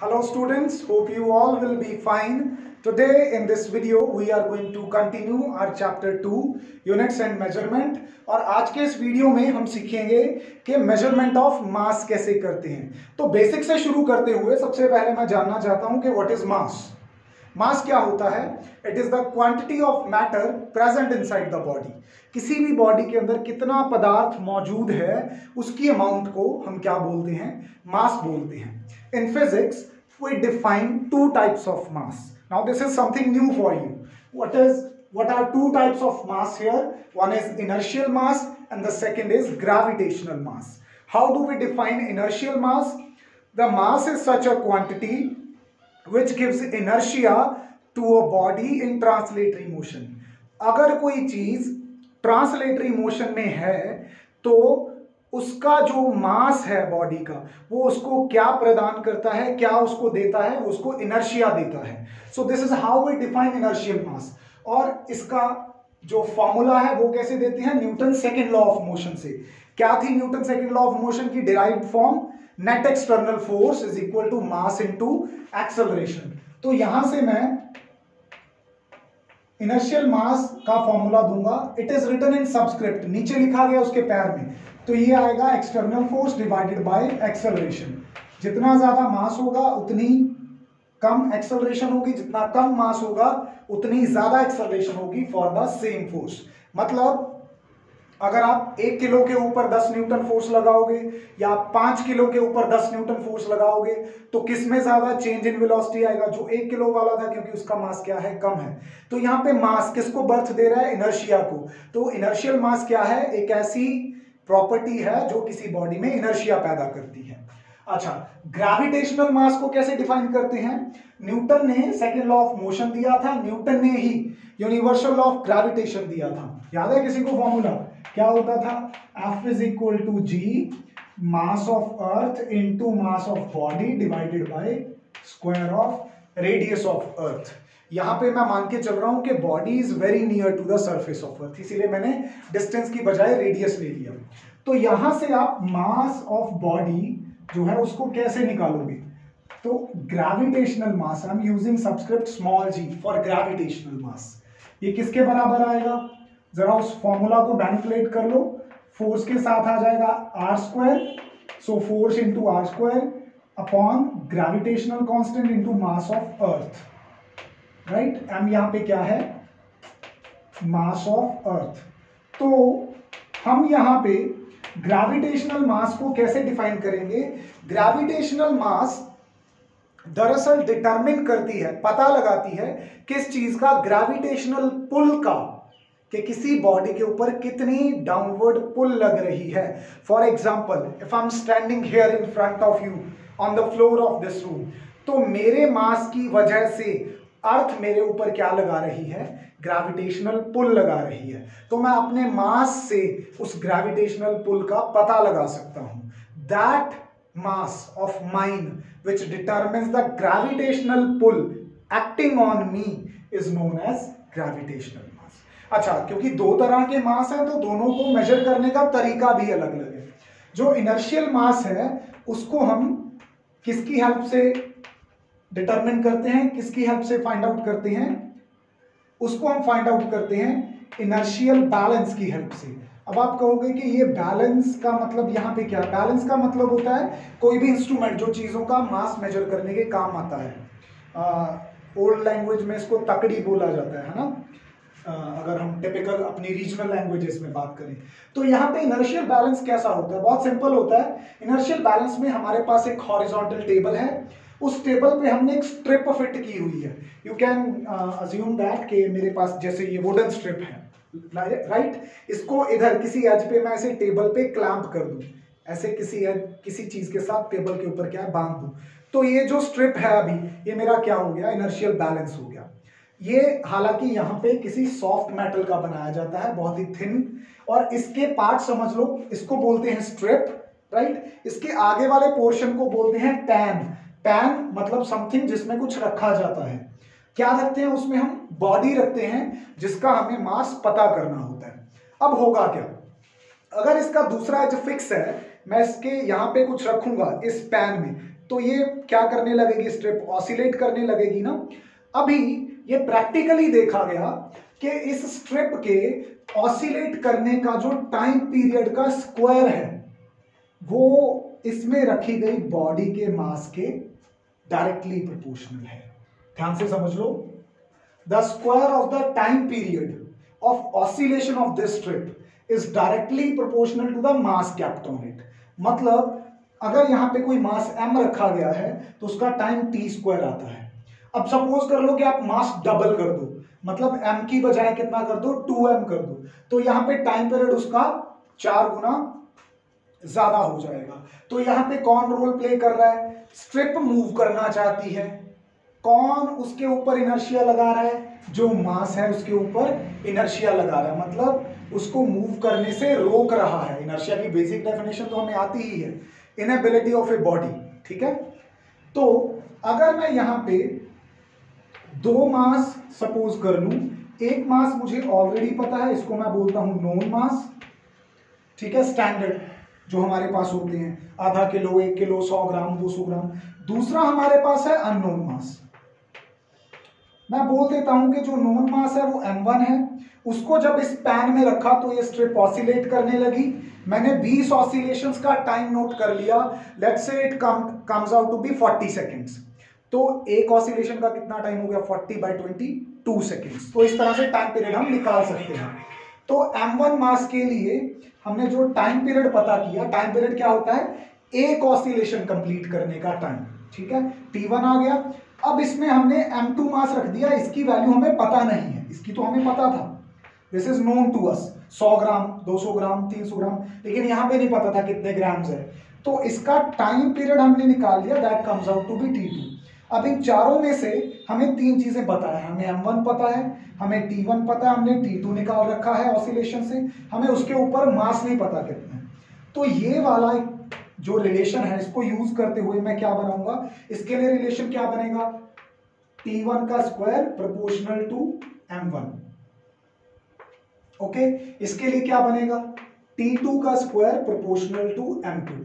Hello students, hope you all will be fine. Today in this video we are going to continue our chapter 2 units and measurement और आज के इस video में हम सीखेंगे कि मेजरमेंट ऑफ मास कैसे करते हैं। तो बेसिक से शुरू करते हुए सबसे पहले मैं जानना चाहता हूं कि व्हाट इज मास। मास क्या होता है? It is the quantity of matter present inside the body. किसी भी बॉडी के अंदर कितना पदार्थ मौजूद है उसकी अमाउंट को हम क्या बोलते हैं? मास बोलते हैं। In physics, we define two types of mass. Now, this is something new for you. What are two types of mass here? One is inertial mass and the second is gravitational mass. How do we define inertial mass? The mass is such a quantity which gives inertia to a body in translatory motion. अगर कोई चीज translatory motion में है तो उसका जो मास है body का वो उसको क्या प्रदान करता है, क्या उसको देता है? उसको इनर्शिया देता है। So this is how we define inertial mass. और इसका जो फॉर्मूला है वो कैसे देते हैं? Newton second law of motion से। क्या थी Newton second law of motion की derived form? Net external force is equal to mass into acceleration. तो यहां से मैं इनर्शियल मास का फॉर्मूला दूंगा। It is written in subscript, नीचे लिखा गया उसके पैर में। तो ये आएगा external force divided by acceleration. जितना ज्यादा मास होगा उतनी कम एक्सेलरेशन होगी, जितना कम मास होगा उतनी ज्यादा एक्सेलरेशन होगी फॉर द सेम फोर्स। मतलब अगर आप 1 किलो के ऊपर 10 न्यूटन फोर्स लगाओगे या 5 किलो के ऊपर 10 न्यूटन फोर्स लगाओगे तो किस में ज्यादा चेंज इन वेलोसिटी आएगा? जो 1 किलो वाला था, क्योंकि उसका मास क्या है? कम है। तो यहाँ पे मास किसको बर्थ दे रहा है? इनर्शिया को। तो इनर्शियल मास क्या है? एक ऐसी प्रॉपर्टी है जो किसी बॉडी में इनर्शिया पैदा करती है। अच्छा, ग्रेविटेशनल मास को कैसे डिफाइन करते हैं? न्यूटन ने सेकंड लॉ ऑफ मोशन दिया था, न्यूटन ने ही यूनिवर्सल लॉ ऑफ ग्रेविटेशन दिया था। याद है किसी को फॉर्मूला? क्या होता था? F is equal to G mass of earth into mass of body divided by square of radius of earth. यहां पे मैं मान के चल रहा हूं कि body is very near to the surface of earth, इसीलिए मैंने डिस्टेंस की बजाय रेडियस ले लिया। तो यहां से आप मास ऑफ बॉडी जो है उसको कैसे निकालोगे? तो gravitational mass, I am using subscript small g for gravitational mass. ये किसके बराबर आएगा? जरा उस फॉर्मूला को मैनिपुलेट कर लो। फोर्स के साथ आ जाएगा R square, so force into R square upon gravitational constant into mass of earth. Right, M यहां पे क्या है? Mass of earth. तो हम यहां पे ग्रेविटेशनल मास को कैसे डिफाइन करेंगे? ग्रेविटेशनल मास दरअसल डिटरमिन करती है, पता लगाती है किस चीज का? ग्रेविटेशनल पुल का, कि किसी बॉडी के ऊपर कितनी डाउनवर्ड पुल लग रही है। For example, if I am standing here in front of you on the floor of this room, तो मेरे मास की वजह से अर्थ मेरे ऊपर क्या लगा रही है? ग्रेविटेशनल पुल लगा रही है। तो मैं अपने मास से उस ग्रेविटेशनल पुल का पता लगा सकता हूं। That mass of mine which determines the gravitational pull acting on me is known as gravitational mass. अच्छा, क्योंकि दो तरह के मास हैं तो दोनों को मेजर करने का तरीका भी अलग अलग है। जो इनर्शियल मास है उसको हम किसकी हेल्प से डिटरमिन करते हैं? किसकी हेल्प से फाइंड आउट करते हैं? उसको हम फाइंड आउट करते हैं इनर्शियल बैलेंस की हेल्प से। अब आप कहोगे कि ये बैलेंस का मतलब यहाँ पे क्या? बैलेंस का मतलब होता है कोई भी इंस्ट्रूमेंट जो चीजों का मास मेजर करने के काम आता है। ओल्ड लैंग्वेज में इसको तकड़ी बोला जाता है ना? अगर हम टिपिकल अपनी रीजनल लैंग्वेजेस में बात करें तो यहाँ पे इनर्शियल बैलेंस कैसा होता है? बहुत सिंपल होता है। इनर्शियल बैलेंस में हमारे पास एक हॉरिजॉन्टल टेबल है, उस टेबल पे हमने एक स्ट्रिप फिट की हुई है। यू कैन अज्यूम दैट कि मेरे पास जैसे ये वुडन स्ट्रिप है, राइट? इसको इधर किसी एज पे मैं ऐसे टेबल पे क्लैंप कर दूं, ऐसे किसी चीज के साथ टेबल के ऊपर क्या है बांध दूं, तो ये जो स्ट्रिप है अभी ये मेरा क्या हो गया? इनर्शियल बैलेंस हो गया। ये हालांकि यहाँ पे किसी सॉफ्ट मेटल का बनाया जाता है, बहुत ही थिन, और इसके पार्ट समझ लो, इसको बोलते हैं स्ट्रिप, राइट? इसके आगे वाले पोर्शन को बोलते हैं पैन। पैन मतलब समथिंग जिसमें कुछ रखा जाता है। क्या रखते हैं उसमें? हम बॉडी रखते हैं जिसका हमें मास पता करना होता है। अब होगा क्या? अगर इसका दूसरा एज फिक्स है, मैं इसके यहाँ पे कुछ रखूंगा इस पैन में, तो ये क्या करने लगेगी, स्ट्रिप ऑसिलेट करने लगेगी ना। अभी ये प्रैक्टिकली देखा गया कि इस स्ट्रिप के ऑसिलेट करने का जो टाइम पीरियड का स्क्वायर है वो इसमें रखी गई बॉडी के मास के डायरेक्टली प्रोपोर्शनल है। ध्यान से समझ लो, the square of the time period of oscillation of this strip is directly proportional to the mass kept on it. मतलब अगर यहां पे कोई मास m रखा गया है तो उसका टाइम t स्क्वायर आता है। अब सपोज कर लो कि आप मास डबल कर दो, मतलब m की बजाय कितना कर दो, 2m कर दो, तो यहां पे टाइम पीरियड उसका 4 गुना ज्यादा हो जाएगा। तो यहां पे कौन रोल प्ले कर रहा है, स्ट्रिप मूव करना चाहती है, कौन उसके ऊपर इनर्शिया लगा रहा है, जो मास है उसके ऊपर इनर्शिया लगा रहा है, मतलब उसको मूव करने से रोक रहा है। इनर्शिया की बेसिक डेफिनेशन तो हमें आती ही है, इनएबिलिटी ऑफ ए बॉडी, ठीक है। तो अगर मैं यहां पे दो मास सपोज कर लूं, एक मास मुझे ऑलरेडी पता है, इसको मैं बोलता हूं नोन मास, ठीक है, स्टैंडर्ड जो हमारे पास होते हैं, आधा किलो, 1 किलो, 100 ग्राम, 200 ग्राम। दूसरा हमारे पास है अननोन मास। मैं बोल देता हूं कि जो नोन मास है वो m1 है, उसको जब इस पैन में रखा तो ये स्ट्रिप ऑसिलेट करने लगी। मैंने 20 ऑसिलेशंस का टाइम नोट कर लिया, let's say it comes out to be 40 seconds. तो एक ऑसिलेशन का कितना टाइम हो गया, 40/20 2 सेकेंड्स। तो इस तरह से टाइम पीरियड हम निकाल सकते हैं। तो m1 मास के लिए हमने जो टाइम पीरियड पता किया, टाइम पीरियड क्या होता है, एक ऑसिलेशन कंप्लीट करने का टाइम, ठीक है, t1 आ गया। अब इसमें हमने m2 मास रख दिया, इसकी वैल्यू हमें पता नहीं है, इसकी तो हमें पता था, this is known to us, 100 gram, 200 gram, 300 gram, लेकिन यहां पे नहीं पता था कितने ग्राम्स है। तो इसका टाइम पीरियड हमने निकाल लिया, that comes out to be t2। अब इन चारों में से हमें 3 चीजें पता है, हमें m1 पता है, हमें t1 पता है, हमने t2 निकाल रखा है ऑसिलेशन से, हमें उसके ऊपर मास नहीं पता कितना है। तो ये वाला जो रिलेशन है इसको यूज करते हुए मैं क्या बनाऊंगा, इसके लिए रिलेशन क्या बनेगा, t1 का square proportional to m1। Okay, इसके लिए क्या बनेगा, t2 का स्क्वायर प्रोपोर्शनल टू m2।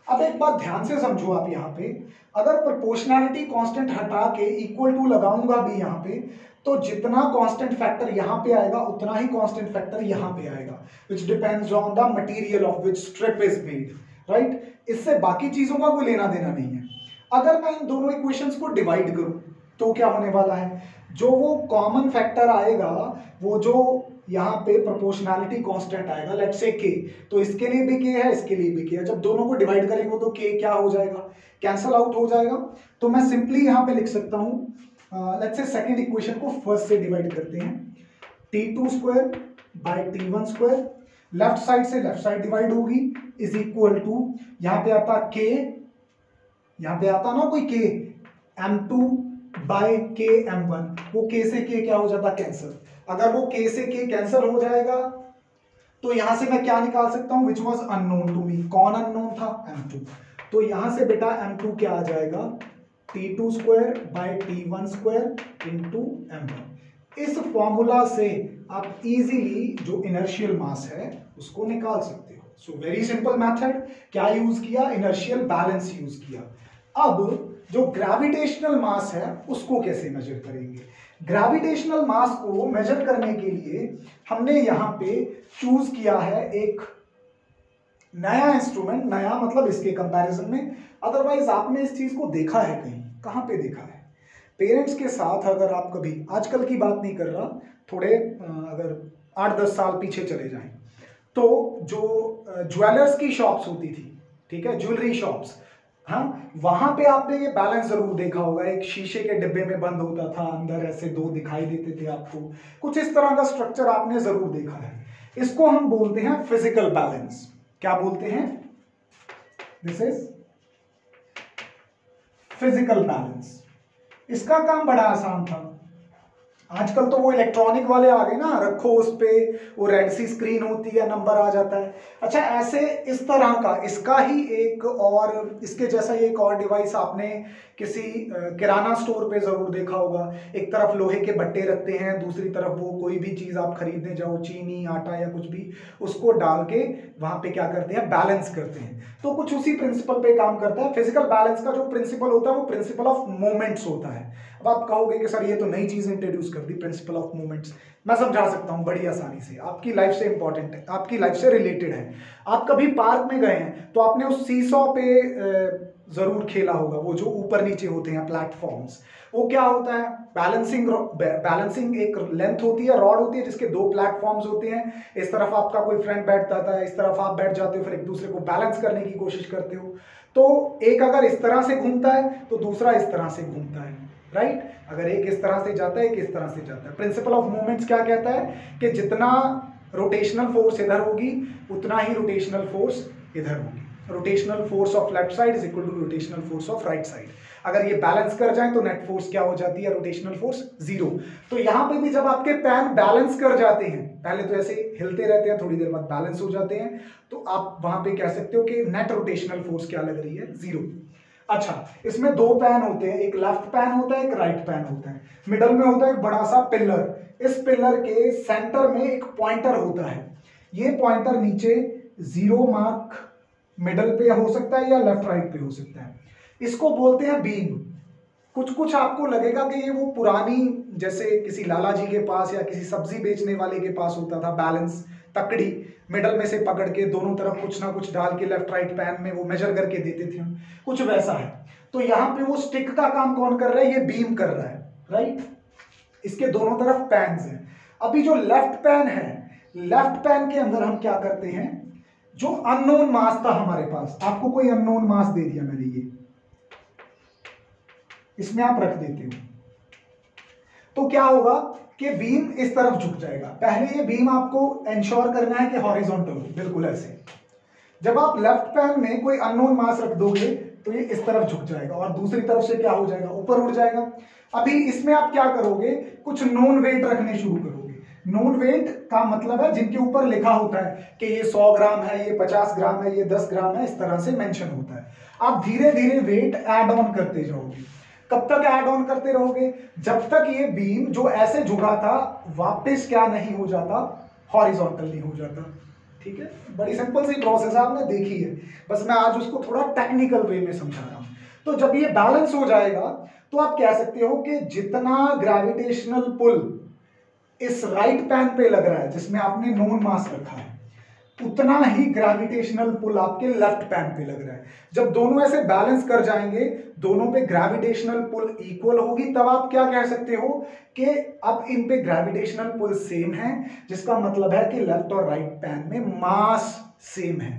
अब एक बात ध्यान से समझो आप, यहाँ पे अगर प्रोपोर्शनैलिटी कांस्टेंट हटा के इक्वल टू लगाऊंगा भी यहाँ पे, तो जितना कांस्टेंट फैक्टर यहाँ पे आएगा उतना ही कांस्टेंट फैक्टर यहाँ पे आएगा, which depends on the material of which strip is made, right? इससे बाकी चीजों का कोई लेना देना नहीं है। अगर मैं इन दोनों इक्वेशंस को डिवाइड करूं तो क्या होने वाला है, जो वो कॉमन फैक्टर आएगा, वो जो यहाँ पे प्रोपोर्शनैलिटी कांस्टेंट आएगा, लेट्स से k, तो इसके लिए भी k है, इसके लिए भी k है। जब दोनों को डिवाइड करेंगे तो k क्या हो जाएगा, कैंसल आउट हो जाएगा। तो मैं सिंपली यहाँ पे लिख सकता हूँ, लेट्स से सेकंड इक्वेशन को फर्स्ट से डिवाइड करते हैं, t2 square by t1 square, left side से लेफ्ट साइड डिवाइड होगी, इज इक्वल टू, यहाँ पे आता k, यहाँ पे आता ना कोई k, m2 bye k m1, वो k से k क्या हो जाता, कैंसल। अगर वो k से k कैंसल हो जाएगा तो यहां से मैं क्या निकाल सकता हूं, which was unknown to me, कौन अननोन था, m2। तो यहां से बेटा m2 क्या आ जाएगा, t2 square by t1 square into m1। इस फॉर्मूला से आप इजीली जो इनर्शियल मास है उसको निकाल सकते हो। सो वेरी सिंपल मेथड, क्या यूज किया, इनर्शियल बैलेंस यूज किया। अब जो ग्रेविटेशनल मास है उसको कैसे मेजर करेंगे, ग्रेविटेशनल मास को मेजर करने के लिए हमने यहाँ पे चूज किया है एक नया इंस्ट्रूमेंट, नया मतलब इसके कंपैरिजन में, अदरवाइज आपने इस चीज को देखा है कहीं, कहाँ पे देखा है, पेरेंट्स के साथ अगर आप कभी, आजकल की बात नहीं कर रहा, थोड़े अगर 8-10 साल पीछे चले जाएं, तो जो ज्वेलर्स की शॉप्स होती थी, ठीक है, ज्वेलरी शॉप्स, हाँ, वहां पे आपने ये बैलेंस जरूर देखा होगा, एक शीशे के डिब्बे में बंद होता था, अंदर ऐसे 2 दिखाई देते थे आपको, कुछ इस तरह का स्ट्रक्चर आपने जरूर देखा है। इसको हम बोलते हैं फिजिकल बैलेंस। क्या बोलते हैं, दिस इज फिजिकल बैलेंस। इसका काम बड़ा आसान था, आजकल तो वो इलेक्ट्रॉनिक वाले आ गए ना, रखो उस पे वो रेड सी स्क्रीन होती है, नंबर आ जाता है। अच्छा, ऐसे इस तरह का इसका ही एक और इसके जैसा एक और डिवाइस आपने किसी किराना स्टोर पे जरूर देखा होगा। एक तरफ लोहे के बट्टे रखते हैं, दूसरी तरफ वो कोई भी चीज आप खरीदने जाओ, चीनी, आटा या कुछ भी, उसको डाल के वहां पे क्या करते हैं, बैलेंस करते हैं। तो कुछ उसी प्रिंसिपल पे काम करता है। फिजिकल बैलेंस का जो प्रिंसिपल होता है वो प्रिंसिपल ऑफ मोमेंट्स होता है। अब आप कहोगे कि सर ये तो नई चीज इंट्रोड्यूस कर दी, प्रिंसिपल ऑफ मोमेंट्स। मैं समझा सकता हूं बड़ी आसानी से, आपकी लाइफ से इंपॉर्टेंट है, आपकी लाइफ से रिलेटेड है। आप कभी पार्क में गए हैं तो आपने उस सीसॉ पे जरूर खेला होगा, वो जो ऊपर नीचे होते हैं प्लेटफॉर्म्स। वो क्या होता है, बैलेंसिंग एक लेंथ होती है, रॉड होती है जिसके दो प्लेटफॉर्म्स होते हैं। इस तरफ आपका कोई फ्रेंड बैठ जाता है, इस तरफ आप बैठ जाते हो, फिर एक दूसरे को बैलेंस करने की कोशिश करते हो। तो एक अगर इस तरह से घूमता है तो दूसरा इस तरह से घूमता है, राइट। अगर एक इस तरह से जाता है, एक इस तरह से जाता है। प्रिंसिपल ऑफ मूवमेंट्स क्या कहता है कि जितना रोटेशनल फोर्स इधर होगी उतना ही रोटेशनल फोर्स इधर होगी। Rotational force of left side is equal to rotational force of right side. अगर ये बैलेंस कर जाए तो नेट फोर्स क्या हो जाती है, रोटेशनल फोर्स 0। तो यहां पे भी जब आपके पैन बैलेंस कर जाते हैं, पहले तो ऐसे हिलते रहते हैं, थोड़ी देर बाद बैलेंस हो जाते हैं, तो आप वहां पे कह सकते हो कि नेट रोटेशनल फोर्स क्या लग रही है, 0। अच्छा, इसमें दो पैन होते हैं, एक लेफ्ट पैन होता है, एक राइट पैन होता है। मिडल में होता है एक बड़ा सा पिलर। इस पिलर के सेंटर में एक पॉइंटर होता है। ये पॉइंटर नीचे 0 मार्क मिडल पे हो सकता है या लेफ्ट राइट पे हो सकता है। इसको बोलते हैं बीम। कुछ आपको लगेगा कि ये वो पुरानी, जैसे किसी लाला जी के पास या किसी सब्जी बेचने वाले के पास होता था बैलेंस, तकड़ी मिडल में से पकड़ के दोनों तरफ कुछ ना कुछ डाल के लेफ्ट राइट पैन में वो मेजर करके देते थे, कुछ वैसा है। तो यहाँ पे वो स्टिक का काम कौन कर रहा है, ये बीम कर रहा है, राइट। इसके दोनों तरफ पैन्स हैं। अभी जो लेफ्ट पैन है, लेफ्ट पैन के अंदर हम क्या करते हैं, जो अननोन मास था हमारे पास, आपको कोई अननोन मास दे दिया मैंने, ये इसमें आप रख देते हो, तो क्या होगा कि बीम इस तरफ झुक जाएगा। पहले ये बीम आपको इंश्योर करना है कि हॉरिजॉन्टल हो, बिल्कुल ऐसे। जब आप लेफ्ट पैन में कोई अननोन मास रख दोगे तो ये इस तरफ झुक जाएगा और दूसरी तरफ से क्या हो जाएगा, ऊपर उड़ जाएगा। अभी इसमें आप क्या करोगे, कुछ नोन वेट रखने शुरू करोगे। नोन वेट का मतलब है जिनके ऊपर लिखा होता है कि ये 100 ग्राम है, ये 50 ग्राम है, ये 10 ग्राम है, इस तरह से मेंशन होता है। आप धीरे धीरे वेट ऐड ऑन करते जाओगे। कब तक ऐड ऑन करते रहोगे, जब तक ये बीम जो ऐसे झुका था वापस क्या नहीं हो जाता, हॉरिजॉन्टल नहीं हो जाता। ठीक है, बड़ी सिंपल सी प्रोसेस आपने देखी है, बस मैं आज उसको थोड़ा टेक्निकल वे में समझा रहा हूं। तो जब ये बैलेंस हो जाएगा तो आप कह सकते हो कि जितना ग्रेविटेशनल पुल इस राइट पैन पे लग रहा है जिसमें आपने नोन मास रखा है, उतना ही ग्रेविटेशनल पुल आपके लेफ्ट पैन पे लग रहा है। जब दोनों ऐसे बैलेंस कर जाएंगे, दोनों पे ग्रेविटेशनल पुल इक्वल होगी, तब आप क्या कह सकते हो कि अब इन पे ग्रेविटेशनल पुल सेम है, जिसका मतलब है कि लेफ्ट और राइट पैन में मास सेम है।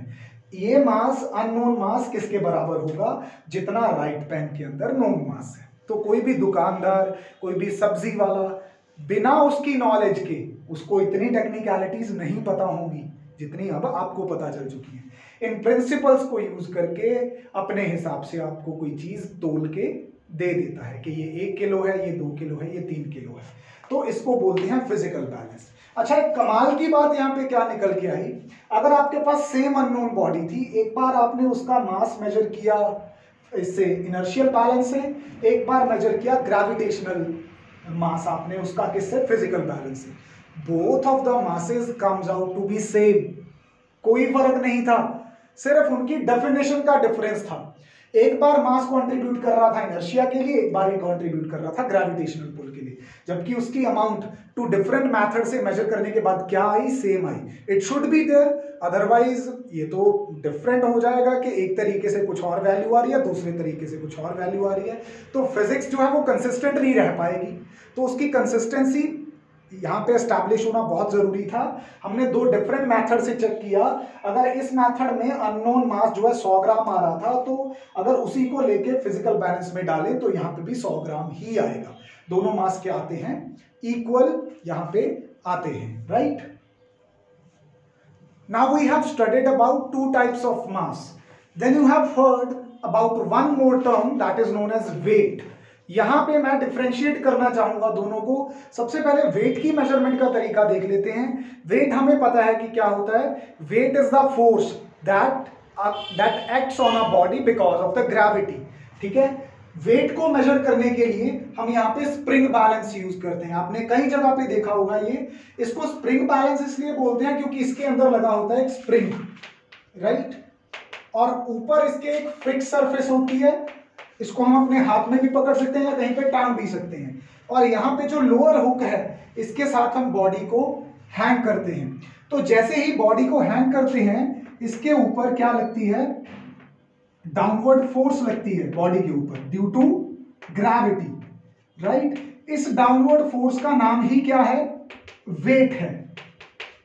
ये मास अननोन मास किसके बराबर होगा, जितना राइट पैन के अंदर नोन मास है। तो कोई भी दुकानदार, कोई भी सब्जी वाला बिना उसकी नॉलेज के, उसको इतनी टेक्निकलिटीज नहीं पता होंगी जितनी अब आपको पता चल चुकी है। इन प्रिंसिपल्स को यूज करके अपने हिसाब से आपको कोई चीज तोल के दे देता है कि ये 1 किलो है, ये 2 किलो है, ये 3 किलो है। तो इसको बोलते हैं फिजिकल बैलेंस। अच्छा, एक कमाल की बात यहाँ पे क्या निकल के आई, अगर आपके पास सेम अननोन बॉडी थी, एक बार आपने उसका मास मेजर किया इससे इनर्शियल बैलेंस से, एक बार मेजर किया ग्रेविटेशनल मास आपने उसका किससे, फिजिकल बैलेंस से, both of the masses comes out to be same. कोई फर्क नहीं था, सिर्फ उनकी डेफिनेशन का डिफरेंस था। एक बार मास कंट्रीब्यूट कर रहा था इनर्शिया के लिए, एक बार ये कंट्रीब्यूट कर रहा था ग्रेविटेशनल पुल के लिए, जबकि उसकी अमाउंट टू डिफरेंट मेथड से मेजर करने के बाद क्या आई, सेम आई। It should be there, otherwise ये तो डिफरेंट हो जाएगा कि एक तरीके से कुछ और वैल्यू आ रही है, दूसरे तरीके से कुछ और वैल्यू आ रही है। तो फिजिक्स जो है वो कंसिस्टेंट नहीं रह पाएगी। तो उसकी कंसिस्टेंसी यहाँ पे एस्टैब्लिश होना बहुत जरूरी था। हमने 2 डिफरेंट मेथड से चेक किया। अगर इस मेथड में अननोन मास जो है 100 ग्राम आ रहा था, तो अगर उसी को लेके फिजिकल बैलेंस में डालें तो यहाँ पे भी 100 ग्राम ही आएगा। दोनों मास क्या आते हैं, इक्वल यहाँ पे आते हैं, right. Now we have studied about 2 types of mass. Then you have heard about one more term that is known as weight. यहां पे मैं डिफरेंशिएट करना चाहूंगा दोनों को। सबसे पहले वेट की मेजरमेंट का तरीका देख लेते हैं। वेट हमें पता है कि क्या होता है, weight is the force that acts on a body because of the gravity. ठीक है, वेट को मेजर करने के लिए हम यहाँ पे स्प्रिंग बैलेंस यूज करते हैं। आपने कई जगह पे देखा होगा ये, इसको स्प्रिंग बैलेंस इसलिए बोलते हैं क्योंकि इसके अंदर लगा होता है एक स्प्रिंग, राइट, और ऊपर इसके एक फिक्स सरफेस होती है। इसको हम अपने हाथ में भी पकड़ सकते हैं या कहीं पे टांग भी सकते हैं। और यहाँ पे जो लोअर हुक है, इसके साथ हम बॉडी को हैंग करते हैं। तो जैसे ही बॉडी को हैंग करते हैं, इसके ऊपर क्या लगती है, डाउनवर्ड फोर्स लगती है बॉडी के ऊपर ड्यू टू ग्रेविटी, राइट। इस डाउनवर्ड फोर्स का नाम ही क्या है, वेट है।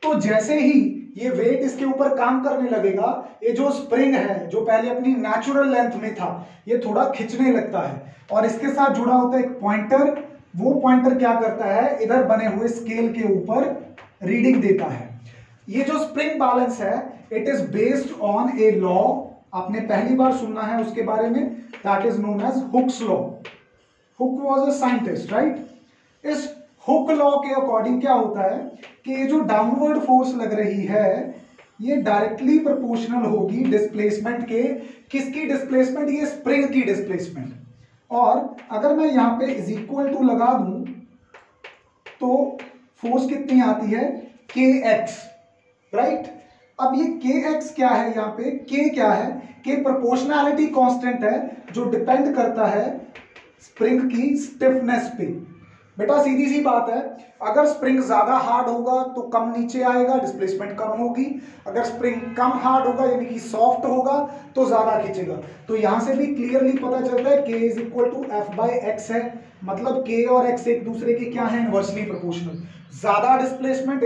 तो जैसे ही ये वेट इसके ऊपर काम करने लगेगा, ये जो स्प्रिंग है जो पहले अपनी नेचुरल लेंथ में था, ये थोड़ा खिंचने लगता है और इसके साथ जुड़ा होता है एक पॉइंटर। वो पॉइंटर क्या करता है, इधर बने हुए स्केल के ऊपर रीडिंग देता है। ये जो स्प्रिंग बैलेंस है, it is based on a law, आपने पहली बार सुनना है उसके बारे में, that is known as Hooke's law. Hooke was a scientist, right. इस हुक लॉ के अकॉर्डिंग क्या होता है कि ये जो डाउनवर्ड फोर्स लग रही है, ये डायरेक्टली प्रोपोर्शनल होगी डिस्प्लेसमेंट के। किसकी डिस्प्लेसमेंट, ये स्प्रिंग की डिस्प्लेसमेंट। और अगर मैं यहाँ पे इज इक्वल टू लगा दूं तो फोर्स कितनी आती है, के एक्स, राइट। अब ये के एक्स क्या है, यहाँ पे के क्या है, के प्रोपोर्शनैलिटी कांस्टेंट है जो डिपेंड करता है स्प्रिंग की स्टिफनेस पे। बेटा सीधी सी बात है, अगर स्प्रिंग ज्यादा हार्ड होगा तो कम नीचे आएगा, डिस्प्लेसमेंट कम होगी। अगर स्प्रिंग कम हार्ड होगा यानी कि सॉफ्ट होगा तो ज्यादा खींचेगा। तो यहां से भी क्लियरली पता चलता है k is equal to F by x है, मतलब k और x एक दूसरे के क्या है, इनवर्सली प्रोपोर्शनल। ज्यादा डिस्प्लेसमेंट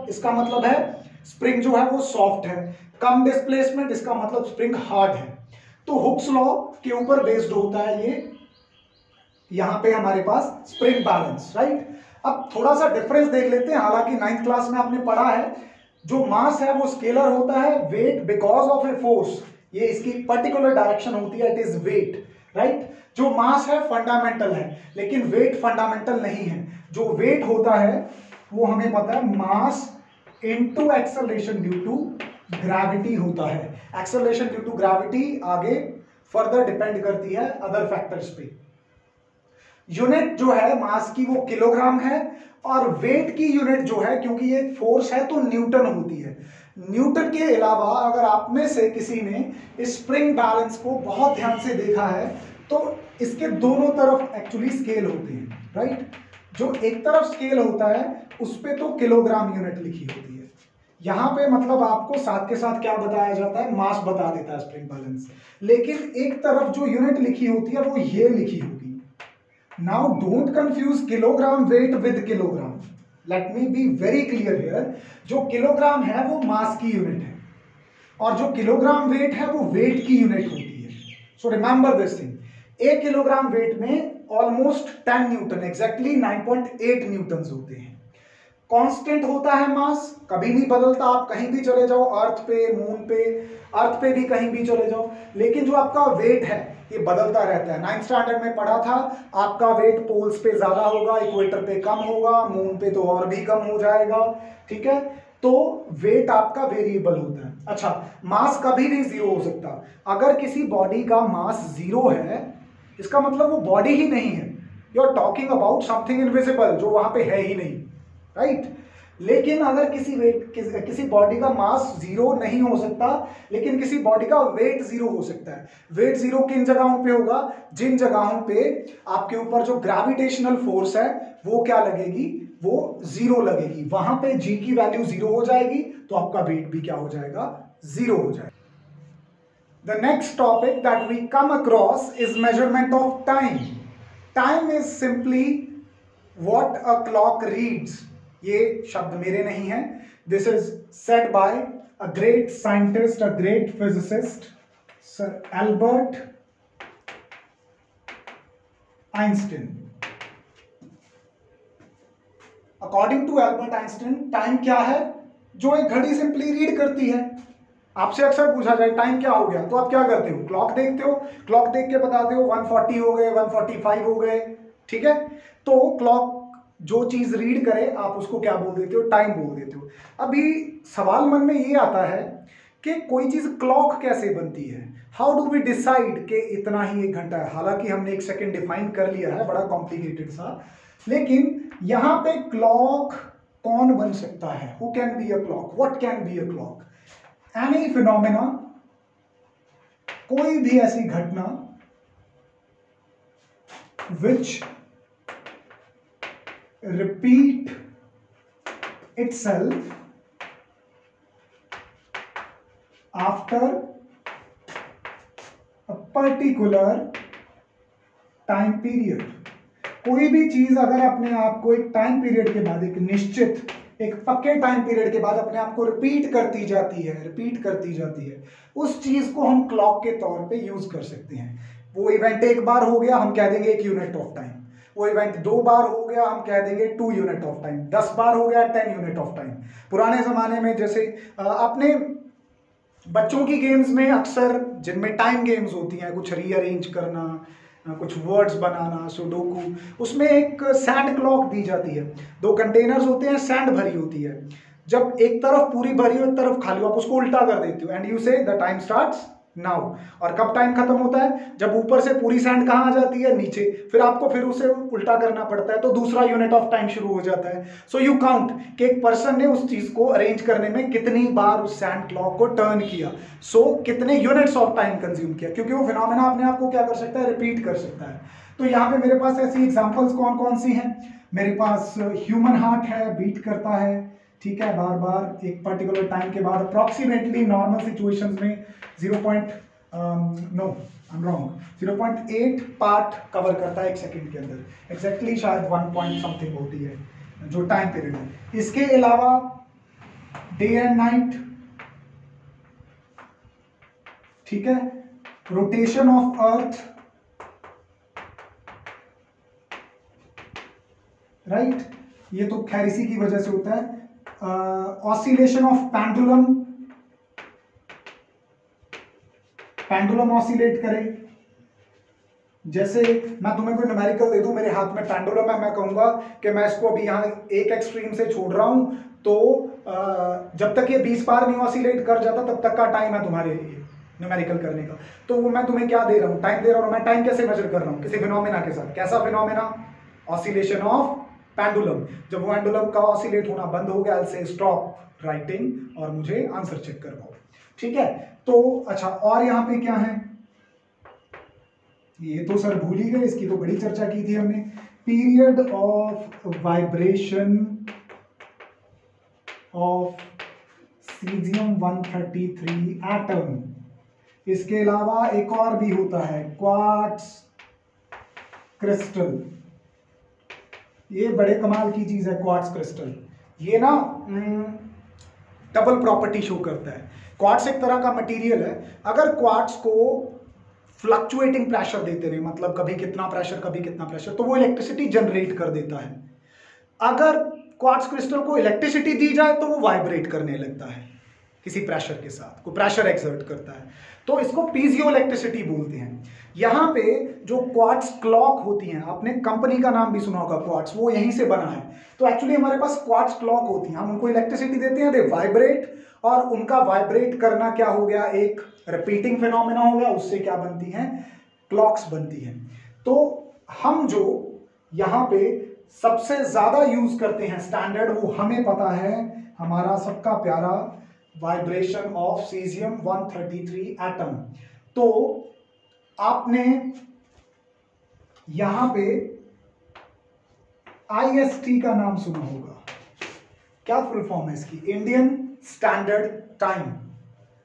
इसका मतलब है स्प्रिंग जो है वो सॉफ्ट है, कम डिस्प्लेसमेंट इसका मतलब स्प्रिंग हार्ड है। तो हुक्स लॉ के ऊपर बेस्ड होता है ये, यहां पे हमारे पास स्प्रिंग बैलेंस, राइट। अब थोड़ा सा डिफरेंस देख लेते हैं। हालांकि 9th क्लास में आपने पढ़ा है, जो मास है वो स्केलर होता है, weight because of a force, ये इसकी पर्टिकुलर डायरेक्शन होती है, इट इज वेट, राइट। जो मास है फंडामेंटल है, लेकिन वेट फंडामेंटल नहीं है। जो वेट होता है वो हमें पता है mass into acceleration due to gravity होता है। एक्सेलरेशन ड्यू टू ग्रेविटी आगे फर्दर डिपेंड करती है अदर फैक्टर्स पे। यूनिट जो है मास की वो किलोग्राम है, और वेट की यूनिट जो है, क्योंकि ये फोर्स है तो न्यूटन होती है। न्यूटन के अलावा अगर आप में से किसी ने स्प्रिंग बैलेंस को बहुत ध्यान से देखा है तो इसके दोनों तरफ एक्चुअली स्केल होते हैं, राइट। जो एक तरफ स्केल होता है उस पे तो किलोग्राम यूनिट लिखी होती है। यहां पे मतलब आपको साथ के साथ क्या बताया जाता है, मास बता देता है स्प्रिंग बैलेंस। लेकिन एक तरफ जो यूनिट लिखी होती है वो ये लिखी होगी। Now don't confuse kilogram weight with kilogram. Let me be very clear here. जो किलोग्राम है वो मास की यूनिट है और जो किलोग्राम वेट है वो वेट की यूनिट होती है। So remember this thing. 1 kilogram weight में ऑलमोस्ट 10 न्यूटन, एग्जैक्टली 9.8 न्यूटन होते हैं। कांस्टेंट होता है मास, कभी नहीं बदलता। आप कहीं भी चले जाओ, अर्थ पे, मून पे, अर्थ पे भी कहीं भी चले जाओ, लेकिन जो आपका वेट है ये बदलता रहता है। 9th स्टैंडर्ड में पढ़ा था, आपका वेट पोल्स पे ज्यादा होगा, इक्वेटर पे कम होगा, मून पे तो और भी कम हो जाएगा, ठीक है। तो वेट आपका वेरिएबल होता है। अच्छा, मास कभी नहीं जीरो हो सकता। अगर किसी बॉडी का मास जीरो है, इसका मतलब वो बॉडी ही नहीं है। You are talking about something invisible जो वहां पे है ही नहीं, राइट। लेकिन अगर किसी बॉडी का मास जीरो नहीं हो सकता, लेकिन किसी बॉडी का वेट जीरो हो सकता है। वेट जीरो किन जगहों पे होगा, जिन जगहों पे आपके ऊपर जो ग्रेविटेशनल फोर्स है वो क्या लगेगी, वो जीरो लगेगी। वहां पे जी की वैल्यू जीरो हो जाएगी तो आपका वेट भी क्या हो जाएगा, जीरो हो जाएगा। The next topic that we come across is measurement of time. Time is simply what a clock reads. ये शब्द मेरे नहीं है, this is said by a great scientist, a great physicist, sir Albert Einstein. According to Albert Einstein, time क्या है, जो एक घड़ी सिंपली रीड करती है। आपसे अक्सर पूछा जाए टाइम क्या हो गया, तो आप क्या करते हो, क्लॉक देखते हो, क्लॉक देख के बताते हो 140 हो गए, 145 हो गए, ठीक है। तो क्लॉक जो चीज रीड करे आप उसको क्या बोल देते हो, टाइम बोल देते हो। अभी सवाल मन में ये आता है कि कोई चीज क्लॉक कैसे बनती है, हाउ डू वी डिसाइड कि इतना ही 1 घंटा है। हालांकि हमने 1 सेकेंड डिफाइन कर लिया है, बड़ा कॉम्प्लिकेटेड सा, लेकिन यहां पे क्लॉक कौन बन सकता है, who can be a clock, what can be a clock, any phenomena, कोई भी ऐसी घटना विच repeat itself after a particular time period। कोई भी चीज अगर अपने आप को एक टाइम पीरियड के बाद, एक निश्चित एक पक्के टाइम पीरियड के बाद अपने आप को रिपीट करती जाती है, उस चीज को हम क्लॉक के तौर पे यूज कर सकते हैं। वो इवेंट एक बार हो गया, हम कह देंगे 1 यूनिट ऑफ टाइम। वो इवेंट 2 बार हो गया, हम कह देंगे 2 यूनिट ऑफ टाइम। 10 बार हो गया, 10 यूनिट ऑफ टाइम। पुराने जमाने में जैसे अपने बच्चों की गेम्स में अक्सर जिनमें टाइम गेम्स होती हैं, कुछ रीअरेंज करना, कुछ वर्ड्स बनाना, सुडोकू, उसमें एक सैंड क्लॉक दी जाती है। 2 कंटेनर्स होते हैं, सैंड भरी होती है। जब एक तरफ पूरी भरी हो, एक तरफ खाली हो, आप उसको उल्टा कर देते हो एंड यू से द टाइम स्टार्ट्स नाउ। और कब टाइम खत्म होता है, जब ऊपर से पूरी सैंड कहां आ जाती है, नीचे, फिर आपको फिर उसे उल्टा करना पड़ता है, तो दूसरा यूनिट ऑफ टाइम शुरू हो जाता है। सो यू काउंट कि एक पर्सन ने उस चीज को अरेंज करने में कितनी बार उस सैंड क्लॉक को टर्न किया, सो कितने यूनिट्स ऑफ टाइम कंज्यूम किया, क्योंकि वो फिनोमेना अपने आप को क्या कर सकता है, रिपीट कर सकता है। तो यहाँ पे मेरे पास ऐसी एग्जांपल्स कौन कौन सी हैं, मेरे पास ह्यूमन हार्ट है, बीट करता है, ठीक है, बार बार एक पर्टिकुलर टाइम के बाद, अप्रॉक्सीमेटली नॉर्मल सिचुएशंस में 0.8 पार्ट कवर करता है 1 सेकंड के अंदर, एग्जैक्टली शायद 1 पॉइंट समथिंग होती है जो टाइम पीरियड है। इसके अलावा डे एंड नाइट, ठीक है, रोटेशन ऑफ अर्थ, राइट, ये तो खैर इसी की वजह से होता है। Oscillation of pendulum, pendulum oscillate करे, जैसे मैं तुम्हें कोई न्यूमेरिकल दे दूं, मेरे हाथ में पेंडुलम है, मैं कहूंगा कि मैं इसको अभी यहाँ एक एक्सट्रीम से छोड़ रहा हूं, तो जब तक ये 20 बार नहीं ऑसिलेट कर जाता तब तक का टाइम है तुम्हारे लिए न्यूमेरिकल करने का। तो वो मैं तुम्हें क्या दे रहा हूँ, टाइम दे रहा हूँ। मैं टाइम कैसे मेजर कर रहा हूँ, किसी फिनोमेना के साथ। कैसा फिनोमेना, ऑसिलेशन ऑफ पेंडुलम। जब वो पेंडुलम का ऑसिलेट होना बंद हो गया, से स्टॉप राइटिंग और मुझे आंसर चेक करवाओ, ठीक है। तो अच्छा, और यहाँ पे क्या है, ये तो सर भूल ही गए, इसकी तो बड़ी चर्चा की थी हमने। Period of vibration of caesium 133 atom. इसके अलावा एक और भी होता है, क्वार्ट्ज क्रिस्टल। ये बड़े कमाल की चीज है क्वार्ट्ज क्रिस्टल। ये ना डबल प्रॉपर्टी शो करता है। क्वार्ट्ज एक तरह का मटेरियल है, अगर क्वार्ट्ज को फ्लक्चुएटिंग प्रेशर देते रहे, मतलब कभी कितना प्रेशर कभी कितना प्रेशर, तो वो इलेक्ट्रिसिटी जनरेट कर देता है। अगर क्वार्ट्ज क्रिस्टल को इलेक्ट्रिसिटी दी जाए तो वो वाइब्रेट करने लगता है किसी प्रेशर के साथ, कोई प्रेशर एक्सर्ट करता है, तो इसको पीजियो इलेक्ट्रिसिटी बोलते हैं। यहाँ पे जो क्वार्ट्ज क्लॉक होती हैं, आपने कंपनी का नाम भी सुना होगा क्वार्ट्ज, वो यहीं से बना है। तो एक्चुअली हमारे पास क्वार्ट्ज क्लॉक होती हैं, हम उनको इलेक्ट्रिसिटी देते हैं, दे वाइब्रेट, और उनका वाइब्रेट करना क्या हो गया, एक रिपीटिंग फिनोमेना हो गया, उससे क्या बनती हैं, क्लॉक्स बनती हैं। तो हम जो यहाँ पे सबसे ज्यादा यूज करते हैं स्टैंडर्ड, वो हमें पता है, हमारा सबका प्यारा वाइब्रेशन ऑफ सीजियम 133 एटम। तो आपने यहां पे IST का नाम सुना होगा, क्या फुल फॉर्म है इसकी, इंडियन स्टैंडर्ड टाइम।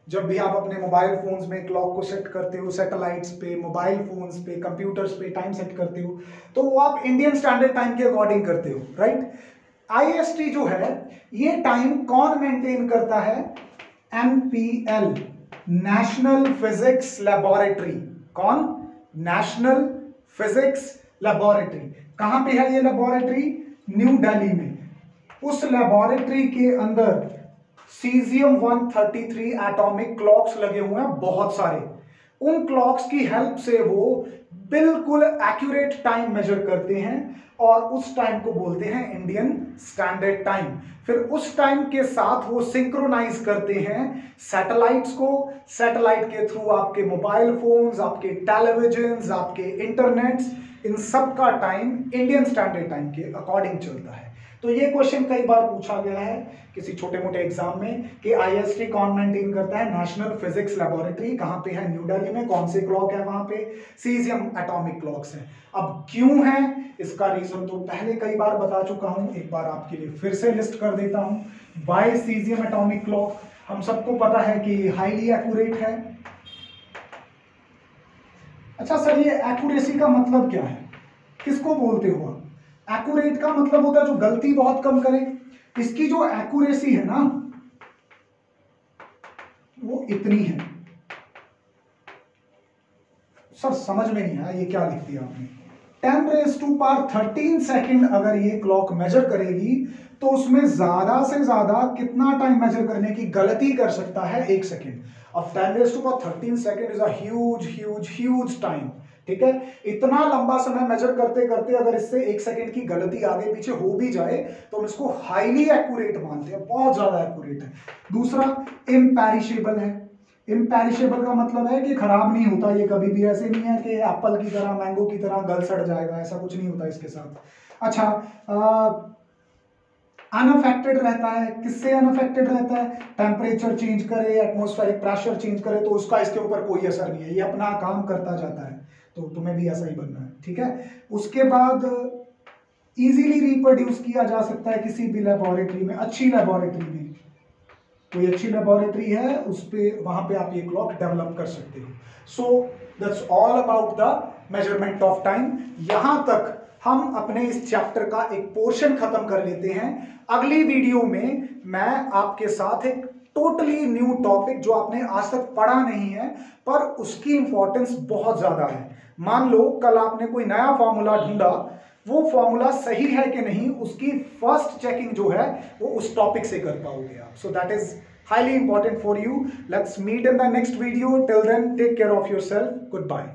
जब भी आप अपने मोबाइल फोन्स में क्लॉक को सेट करते हो, सैटेलाइट्स पे, मोबाइल फोन्स पे, कंप्यूटर्स पे टाइम सेट करते हो, तो वो आप इंडियन स्टैंडर्ड टाइम के अकॉर्डिंग करते हो, राइट। IST जो है, ये टाइम कौन मेंटेन करता है, NPL, नेशनल फिजिक्स लैबोरेटरी। कौन, नेशनल फिजिक्स लैबोरेटरी। कहां पे है ये लैबोरेटरी, न्यू दिल्ली में। उस लैबोरेटरी के अंदर सीजियम 133 एटॉमिक क्लॉक्स लगे हुए हैं बहुत सारे। उन क्लॉक्स की हेल्प से वो बिल्कुल एक्यूरेट टाइम मेजर करते हैं और उस टाइम को बोलते हैं इंडियन स्टैंडर्ड टाइम। फिर उस टाइम के साथ वो सिंक्रोनाइज करते हैं सैटेलाइट्स को। सैटेलाइट के थ्रू आपके मोबाइल फोन्स, आपके टेलीविजन्स, आपके इंटरनेट्स, इन सब का टाइम इंडियन स्टैंडर्ड टाइम के अकॉर्डिंग चलता है। तो ये क्वेश्चन कई बार पूछा गया है किसी छोटे मोटे एग्जाम में कि आईएसटी कौन मेंटेन करता है? National physics laboratory. कहां पे है? न्यू दिल्ली में। कौन से क्लॉक है वहां पे? सीजियम एटॉमिक क्लॉक्स हैं। अब क्यों है इसका रीजन तो पहले कई बार बता चुका हूं, एक बार आपके लिए फिर से लिस्ट कर देता हूं। Why caesium atomic clock? हम सबको पता है कि हाईली एक्यूरेट है। अच्छा सर, ये एक्यूरेसी का मतलब क्या है? किसको बोलते हो आप? एक्यूरेट का मतलब होता है जो गलती बहुत कम करे। इसकी जो एक्यूरेसी है ना वो इतनी है। सर समझ में नहीं आया ये क्या लिख दिया आपने। 10⁻13 सेकेंड अगर ये क्लॉक मेजर करेगी तो उसमें ज्यादा से ज्यादा कितना टाइम मेजर करने की गलती कर सकता है? 1 सेकेंड। अब 10⁻13 second is a huge huge huge time, ठीक है। इतना लंबा समय मेजर करते करते अगर इससे 1 सेकेंड की गलती आगे पीछे हो भी जाए तो हम इसको हाईली एक्यूरेट मानते हैं, बहुत ज्यादा एक्यूरेट है। दूसरा, इम्पेरिशेबल है। इम्पेरिशेबल का मतलब है कि खराब नहीं होता ये कभी भी। ऐसे नहीं है कि एप्पल की तरह, मैंगो की तरह गल सड़ जाएगा, ऐसा कुछ नहीं होता इसके साथ। अच्छा, अनअफेक्टेड रहता है। किससे अनअफेक्टेड रहता है? टेम्परेचर चेंज करे, एटमॉस्फेरिक प्रेशर चेंज करे तो उसका इसके ऊपर कोई असर नहीं है, ये अपना काम करता जाता है। तो तुम्हें भी ऐसा ही बनना है, ठीक है। उसके बाद इजीली रिप्रोड्यूस किया जा सकता है किसी भी लेबोरेटरी में, अच्छी लेबोरेटरी में। कोई अच्छी लेबोरेटरी है उस पे, वहां पे आप ये क्लॉक डेवलप कर सकते हो। So that's all about the measurement of time. यहां तक हम अपने इस चैप्टर का एक पोर्शन खत्म कर लेते हैं। अगली वीडियो में मैं आपके साथ एक टोटली न्यू टॉपिक जो आपने आज तक पढ़ा नहीं है पर उसकी इंपॉर्टेंस बहुत ज्यादा है। मान लो कल आपने कोई नया फॉर्मूला ढूंढा, वो फॉर्मूला सही है कि नहीं उसकी फर्स्ट चेकिंग जो है वो उस टॉपिक से कर पाओगे आप। So that is highly important for you. Let's meet in the next video. Till then, take care of yourself. Goodbye.